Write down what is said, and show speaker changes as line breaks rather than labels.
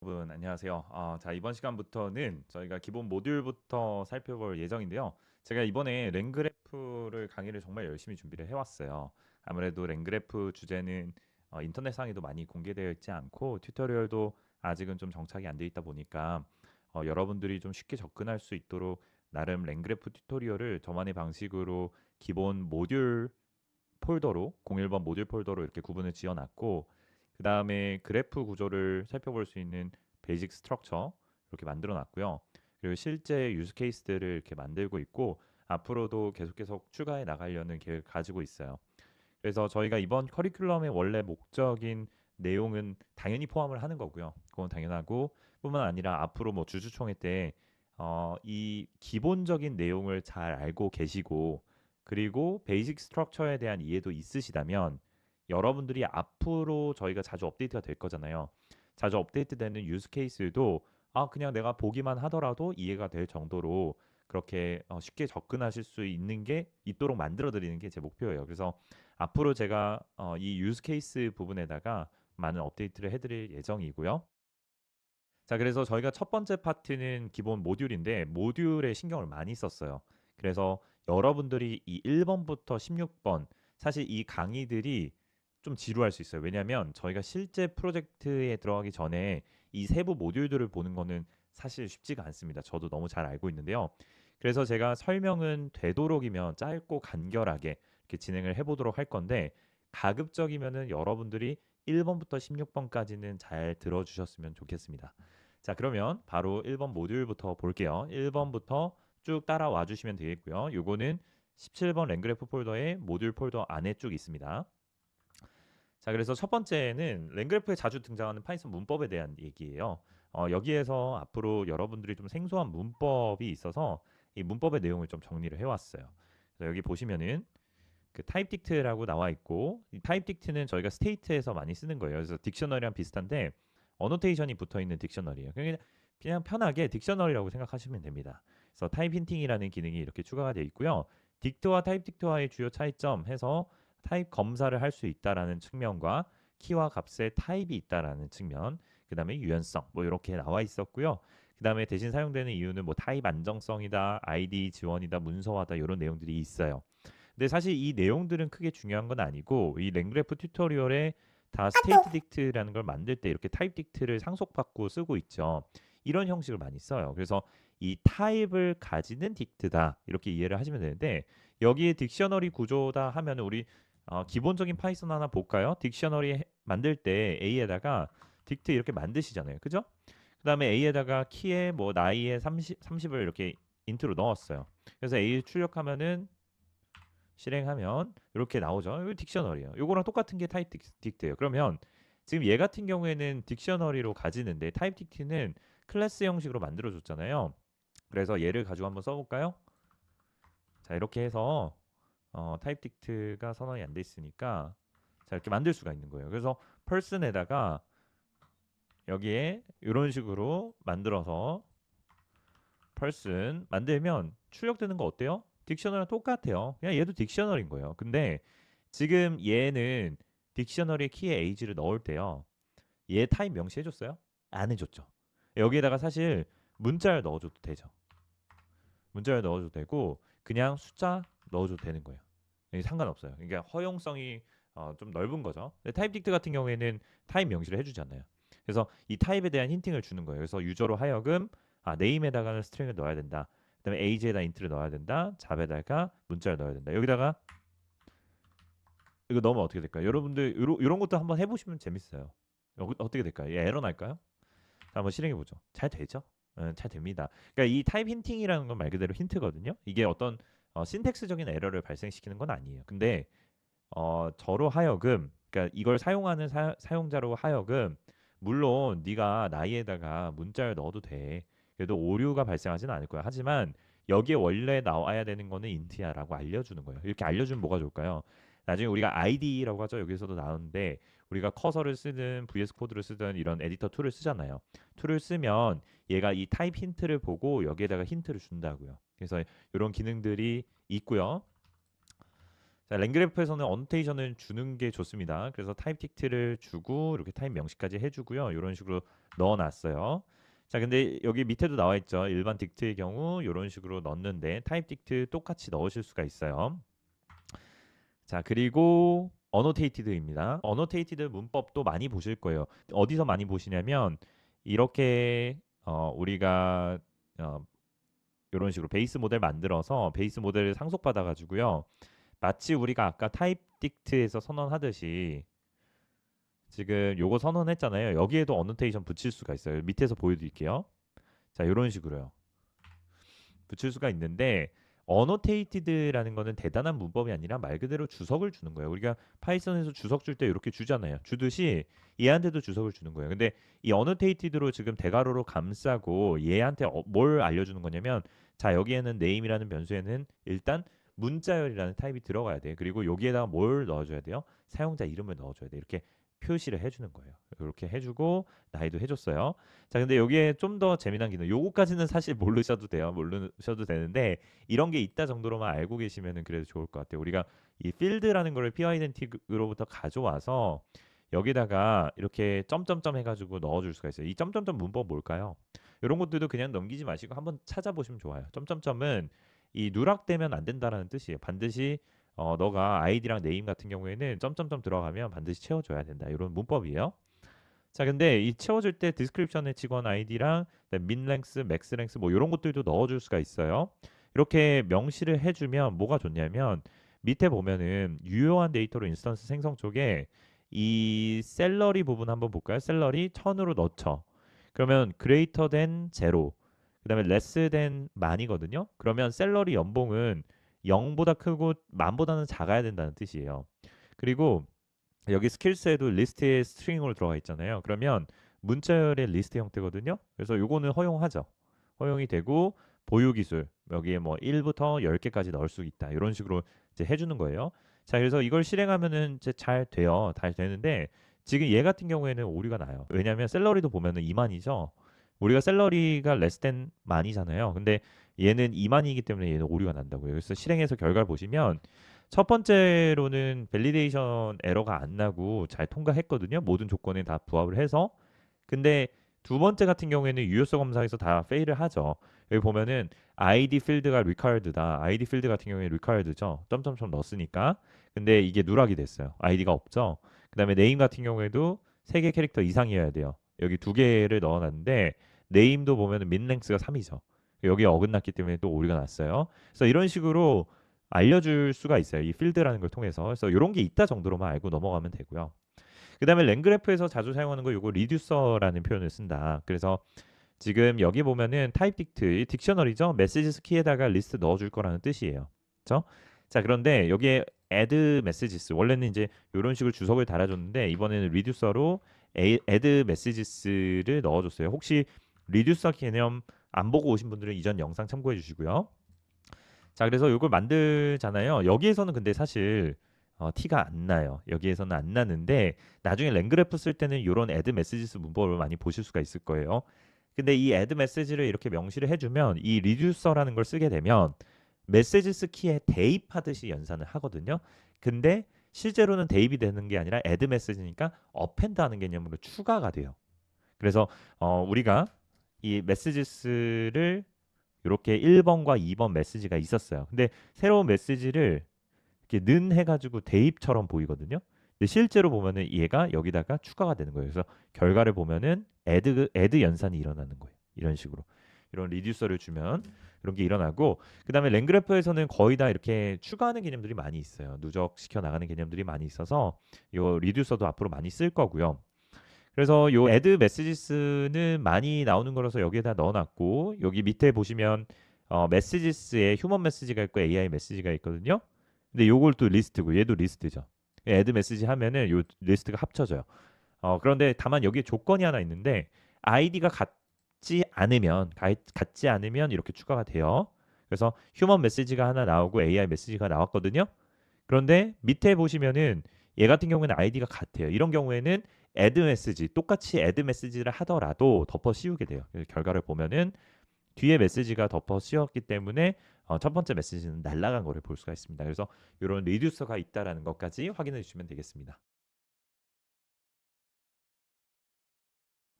여러분 안녕하세요. 자 이번 시간부터는 저희가 기본 모듈부터 살펴볼 예정인데요. 제가 이번에 랭그래프를 강의를 정말 열심히 준비를 해왔어요. 아무래도 랭그래프 주제는 인터넷상에도 많이 공개되어 있지 않고 튜토리얼도 아직은 좀 정착이 안 돼 있다 보니까 여러분들이 좀 쉽게 접근할 수 있도록 나름 랭그래프 튜토리얼을 저만의 방식으로 기본 모듈 폴더로 01번 모듈 폴더로 이렇게 구분을 지어놨고 그 다음에 그래프 구조를 살펴볼 수 있는 베이직 스트럭처 이렇게 만들어 놨고요. 그리고 실제 유즈 케이스들을 이렇게 만들고 있고 앞으로도 계속 추가해 나가려는 계획을 가지고 있어요. 그래서 저희가 이번 커리큘럼의 원래 목적인 내용은 당연히 포함을 하는 거고요. 그건 당연하고 뿐만 아니라 앞으로 뭐 주주총회 때 이 기본적인 내용을 잘 알고 계시고 그리고 베이직 스트럭처에 대한 이해도 있으시다면 여러분들이 앞으로 저희가 자주 업데이트가 될 거잖아요. 자주 업데이트되는 유즈 케이스도 그냥 내가 보기만 하더라도 이해가 될 정도로 그렇게 쉽게 접근하실 수 있는 게 있도록 만들어 드리는 게 제 목표예요. 그래서 앞으로 제가 이 유즈 케이스 부분에다가 많은 업데이트를 해드릴 예정이고요. 자, 그래서 저희가 첫 번째 파트는 기본 모듈인데 모듈에 신경을 많이 썼어요. 그래서 여러분들이 이 1번부터 16번 사실 이 강의들이 좀 지루할 수 있어요. 왜냐하면 저희가 실제 프로젝트에 들어가기 전에 이 세부 모듈들을 보는 거는 사실 쉽지가 않습니다. 저도 너무 잘 알고 있는데요. 그래서 제가 설명은 되도록이면 짧고 간결하게 이렇게 진행을 해보도록 할 건데 가급적이면은 여러분들이 1번부터 16번까지는 잘 들어주셨으면 좋겠습니다. 자, 그러면 바로 1번 모듈부터 볼게요. 1번부터 쭉 따라와 주시면 되겠고요. 요거는 17번 랭그래프 폴더의 모듈 폴더 안에 쭉 있습니다. 자, 그래서 첫 번째는 랭그래프에 자주 등장하는 파이썬 문법에 대한 얘기예요. 여기에서 앞으로 여러분들이 좀 생소한 문법이 있어서 이 문법의 내용을 좀 정리를 해왔어요. 그래서 여기 보시면은 그 타입 딕트라고 나와 있고 이 타입 딕트는 저희가 스테이트에서 많이 쓰는 거예요. 그래서 딕셔너리랑 비슷한데 어노테이션이 붙어 있는 딕셔너리예요. 그냥 편하게 딕셔너리라고 생각하시면 됩니다. 그래서 타입 힌팅이라는 기능이 이렇게 추가가 되어 있고요. 딕트와 타입 딕트와의 주요 차이점 해서 타입 검사를 할 수 있다라는 측면과 키와 값의 타입이 있다라는 측면, 그다음에 유연성 뭐 이렇게 나와 있었고요. 그다음에 대신 사용되는 이유는 뭐 타입 안정성이다, 아이디 지원이다, 문서화다 이런 내용들이 있어요. 근데 사실 이 내용들은 크게 중요한 건 아니고 이 랭그래프 튜토리얼에 다 스테이트 딕트라는 걸 만들 때 이렇게 타입 딕트를 상속받고 쓰고 있죠. 이런 형식을 많이 써요. 그래서 이 타입을 가지는 딕트다 이렇게 이해를 하시면 되는데 여기에 딕셔너리 구조다 하면 우리 기본적인 파이썬 하나 볼까요? 딕셔너리 만들 때 A에다가 딕트 이렇게 만드시잖아요. 그죠? 그 다음에 A에다가 키에 뭐 나이에 30을 이렇게 인트로 넣었어요. 그래서 A 출력하면은 실행하면 이렇게 나오죠. 이거 딕셔너리예요. 요거랑 똑같은 게 타입 딕트예요. 그러면 지금 얘 같은 경우에는 딕셔너리로 가지는데 타입 딕트는 클래스 형식으로 만들어 줬잖아요. 그래서 얘를 가지고 한번 써볼까요? 자, 이렇게 해서 타입 딕트가 선언이 안 돼 있으니까 자, 이렇게 만들 수가 있는 거예요. 그래서 person에다가 여기에 이런 식으로 만들어서 person 만들면 출력되는 거 어때요? 딕셔너리랑 똑같아요. 그냥 얘도 딕셔너리인 거예요. 근데 지금 얘는 딕셔너리 키에 age를 넣을 때요. 얘 타입 명시해줬어요? 안 해줬죠. 여기에다가 사실 문자를 넣어줘도 되죠. 문자를 넣어줘도 되고 그냥 숫자 넣어줘도 되는 거예요. 상관없어요. 그러니까 허용성이 좀 넓은 거죠. 근데 타입 딕트 같은 경우에는 타입 명시를 해주잖아요. 그래서 이 타입에 대한 힌팅을 주는 거예요. 그래서 유저로 하여금 네임에다가는 스트링을 넣어야 된다. 그다음에 age에다 인트를 넣어야 된다. 잡에다가 문자를 넣어야 된다. 여기다가 이거 넣으면 어떻게 될까요? 여러분들 이런 것도 한번 해보시면 재밌어요. 어떻게 될까요? 얘 에러 날까요? 자, 한번 실행해 보죠. 잘 되죠? 잘 됩니다. 그러니까 이 타입 힌팅이라는 건 말 그대로 힌트거든요. 이게 어떤 신텍스적인 에러를 발생시키는 건 아니에요. 근데 저로 하여금 그러니까 이걸 사용하는 사용자로 하여금 물론 네가 나이에다가 문자를 넣어도 돼. 그래도 오류가 발생하지는 않을 거야. 하지만 여기에 원래 나와야 되는 거는 인트야라고 알려주는 거예요. 이렇게 알려주면 뭐가 좋을까요? 나중에 우리가 ID라고 하죠. 여기서도 나오는데 우리가 커서를 쓰든 VS 코드를 쓰든 이런 에디터 툴을 쓰잖아요. 툴을 쓰면 얘가 이 타입 힌트를 보고 여기에다가 힌트를 준다고요. 그래서 이런 기능들이 있고요. 자, 랭그래프에서는 어노테이션을 주는 게 좋습니다. 그래서 타입 틱트를 주고 이렇게 타입 명시까지 해주고요. 이런 식으로 넣어놨어요. 자, 근데 여기 밑에도 나와 있죠. 일반 딕트의 경우 이런 식으로 넣는데 타입 딕트 똑같이 넣으실 수가 있어요. 자, 그리고 어노테이티드입니다. 어노테이티드 문법도 많이 보실 거예요. 어디서 많이 보시냐면 이렇게 우리가 이런 식으로 베이스 모델 만들어서 베이스 모델을 상속받아 가지고요. 마치 우리가 아까 타입 딕트에서 선언하듯이 지금 요거 선언했잖아요. 여기에도 어노테이션 붙일 수가 있어요. 밑에서 보여드릴게요. 자, 이런 식으로요. 붙일 수가 있는데 어노테이티드라는 거는 대단한 문법이 아니라 말 그대로 주석을 주는 거예요. 우리가 파이썬에서 주석 줄 때 이렇게 주잖아요. 주듯이 얘한테도 주석을 주는 거예요. 근데 이 어노테이티드로 지금 대괄호로 감싸고 얘한테 뭘 알려주는 거냐면 자, 여기에는 name이라는 변수에는 일단 문자열이라는 타입이 들어가야 돼요. 그리고 여기에다가 뭘 넣어줘야 돼요? 사용자 이름을 넣어줘야 돼요. 이렇게 표시를 해주는 거예요. 이렇게 해주고 나이도 해줬어요. 자, 근데 여기에 좀 더 재미난 기능, 요거까지는 사실 모르셔도 돼요. 모르셔도 되는데 이런 게 있다 정도로만 알고 계시면은 그래도 좋을 것 같아요. 우리가 이 필드라는 거를 p-identity로부터 가져와서 여기다가 이렇게 점점점 해가지고 넣어줄 수가 있어요. 이 점점점 문법 뭘까요? 이런 것들도 그냥 넘기지 마시고 한번 찾아보시면 좋아요. 점점점은 이 누락되면 안 된다라는 뜻이에요. 반드시 너가 아이디랑 네임 같은 경우에는 점점점 들어가면 반드시 채워줘야 된다. 이런 문법이에요. 자, 근데 이 채워줄 때 디스크립션의 직원 아이디랑 민 랭스, 맥스 랭스 뭐 이런 것들도 넣어줄 수가 있어요. 이렇게 명시를 해주면 뭐가 좋냐면 밑에 보면은 유효한 데이터로 인스턴스 생성 쪽에 이 셀러리 부분 한번 볼까요? 셀러리 1000으로 넣죠. 그러면 greater than 0, 그다음에 less than 만이거든요. 그러면 셀러리 연봉은 0보다 크고 만보다는 작아야 된다는 뜻이에요. 그리고 여기 스킬스에도 리스트에 스트링으로 들어가 있잖아요. 그러면 문자열의 리스트 형태거든요. 그래서 요거는 허용하죠. 허용이 되고 보유 기술 여기에 뭐 1부터 10개까지 넣을 수 있다. 이런 식으로 이제 해주는 거예요. 자, 그래서 이걸 실행하면은 이제 잘 돼요. 잘 되는데 지금 얘 같은 경우에는 오류가 나요. 왜냐하면 샐러리도 보면은 2만이죠. 우리가 샐러리가 less than 만이잖아요. 근데 얘는 2만이기 때문에 얘는 오류가 난다고요. 그래서 실행해서 결과를 보시면 첫 번째로는 밸리데이션 에러가 안 나고 잘 통과했거든요. 모든 조건에 다 부합을 해서. 근데 두 번째 같은 경우에는 유효성 검사에서 다 페일을 하죠. 여기 보면은 ID 필드가 required다. ID 필드 같은 경우에 required죠. 점점점 넣었으니까. 근데 이게 누락이 됐어요. ID가 없죠. 그다음에 네임 같은 경우에도 3개 캐릭터 이상이어야 돼요. 여기 2개를 넣어놨는데 네임도 보면은 민랭스가 3이죠. 여기 어긋났기 때문에 또 오류가 났어요. 그래서 이런 식으로 알려줄 수가 있어요. 이 필드라는 걸 통해서. 그래서 이런 게 있다 정도로만 알고 넘어가면 되고요. 그다음에 랭그래프에서 자주 사용하는 거 이거 리듀서라는 표현을 쓴다. 그래서 지금 여기 보면은 타입 딕트, 딕셔너리죠. 메시지스 키에다가 리스트 넣어줄 거라는 뜻이에요. 그렇죠? 자, 그런데 여기에 add messages 원래는 이제 이런 식으로 주석을 달아줬는데 이번에는 리듀서로 add messages를 넣어줬어요. 혹시 리듀서 개념 안 보고 오신 분들은 이전 영상 참고해 주시고요. 자, 그래서 이걸 만들잖아요. 여기에서는 근데 사실 티가 안 나요. 여기에서는 안 나는데 나중에 랭그래프 쓸 때는 이런 add messages 문법을 많이 보실 수가 있을 거예요. 근데 이 add message를 이렇게 명시를 해주면 이 reducer라는 걸 쓰게 되면 messages 키에 대입하듯이 연산을 하거든요. 근데 실제로는 대입이 되는 게 아니라 add message니까 append 하는 개념으로 추가가 돼요. 그래서 우리가 이 messages를 이렇게 1번과 2번 메시지가 있었어요. 근데 새로운 메시지를 이렇게 는 해가지고 대입처럼 보이거든요. 근데 실제로 보면은 얘가 여기다가 추가가 되는 거예요. 그래서 결과를 보면은 add 연산이 일어나는 거예요. 이런 식으로 이런 리듀서를 주면 이런 게 일어나고 그다음에 랭그래프에서는 거의 다 이렇게 추가하는 개념들이 많이 있어요. 누적시켜 나가는 개념들이 많이 있어서 이 리듀서도 앞으로 많이 쓸 거고요. 그래서 요 add messages는 많이 나오는 거라서 여기에다 넣어놨고 여기 밑에 보시면 messages에 휴먼 메시지가 있고 AI 메시지가 있거든요. 근데 요걸 또 리스트고 얘도 리스트죠. add message 하면은 요 리스트가 합쳐져요. 그런데 다만 여기에 조건이 하나 있는데 아이디가 같지 않으면 이렇게 추가가 돼요. 그래서 휴먼 메시지가 하나 나오고 AI 메시지가 나왔거든요. 그런데 밑에 보시면은 얘 같은 경우에는 아이디가 같아요. 이런 경우에는 add message 똑같이 add message를 하더라도 덮어 씌우게 돼요. 그래서 결과를 보면은 뒤에 메시지가 덮어 씌웠기 때문에 첫 번째 메시지는 날아간 거를 볼 수가 있습니다. 그래서 이런 리듀서가 있다라는 것까지 확인해 주시면 되겠습니다.